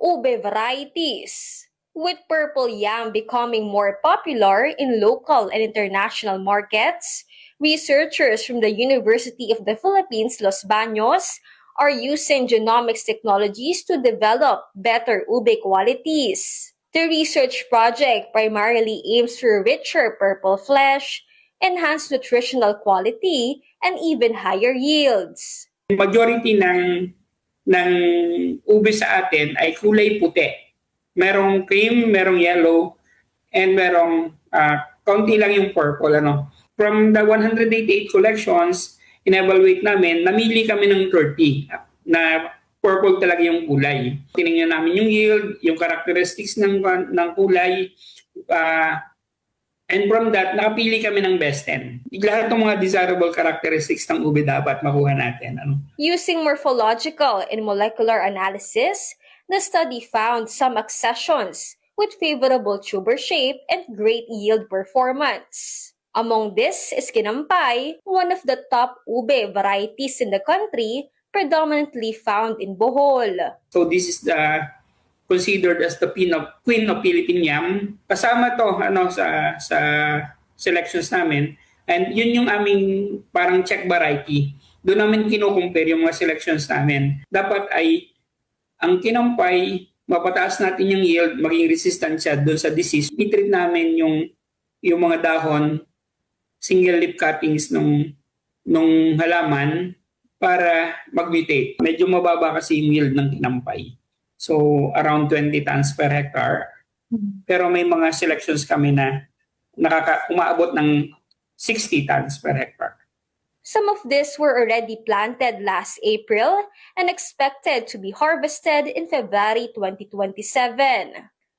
ube varieties. With purple yam becoming more popular in local and international markets, researchers from the University of the Philippines, Los Baños, are using genomics technologies to develop better ube qualities. The research project primarily aims for richer purple flesh, enhanced nutritional quality, and even higher yields. Majority ng ube sa atin ay kulay puti. Merong cream, merong yellow, and merong kaunti lang yung purple. From the 188 collections, in-evaluate namin, namili kami ng 30 na purple talaga yung kulay. Tinignan namin yung yield, yung characteristics ng kulay, and from that, nakapili kami ng best 10. Lahat ng mga desirable characteristics ng ube dapat makuha natin. Using morphological and molecular analysis, the study found some accessions with favorable tuber shape and great yield performance. Among this is Kinampay, one of the top ube varieties in the country, predominantly found in Bohol. So this is considered as the queen of Philippine yam. Kasama to sa selections namin. And yun yung aming parang check variety. Doon namin kino-compare yung mga selections namin. Dapat ay ang Kinampay, mapataas natin yung yield, maging resistant siya doon sa disease. I-treat namin yung mga dahon, single leaf cuttings nung halaman para mag-mutate. Medyo mababa kasi yung yield ng Kinampay. So around 20 tons per hectare. Pero may mga selections kami na umaabot ng 60 tons per hectare. Some of these were already planted last April and expected to be harvested in February 2027.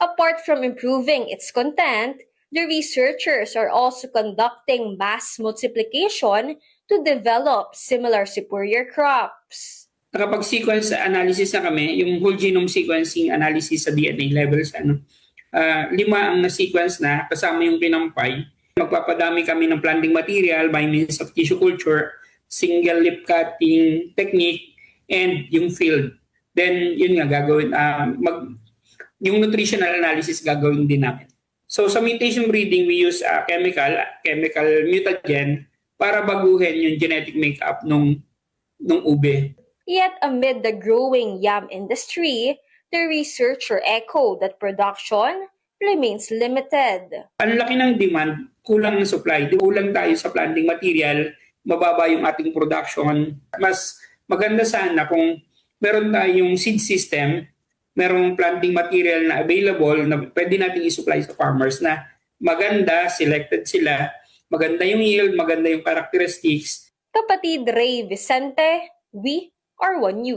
Apart from improving its content, the researchers are also conducting mass multiplication to develop similar superior crops. Nakapag-sequence analysis na kami, yung whole genome sequencing analysis sa DNA levels, 5 ang na-sequence na kasama yung Kinampay. Magpapadami kami ng planting material by means of tissue culture, single leaf cutting technique, and yung field. Then yun nga gagawin, yung nutritional analysis gagawin din namin. So sa mutation breeding, we use chemical mutagen para baguhin yung genetic makeup nung ube. Yet amid the growing yam industry, the researcher echoed that production remains limited. Ang laki ng demand, kulang ng supply. Kulang tayo sa planting material, mababa yung ating production. Mas maganda sana kung meron tayong seed system, merong planting material na available na pwede nating i-supply sa farmers na maganda, selected sila, maganda yung yield, maganda yung characteristics. Kapatid Ray Vicente, we are One News.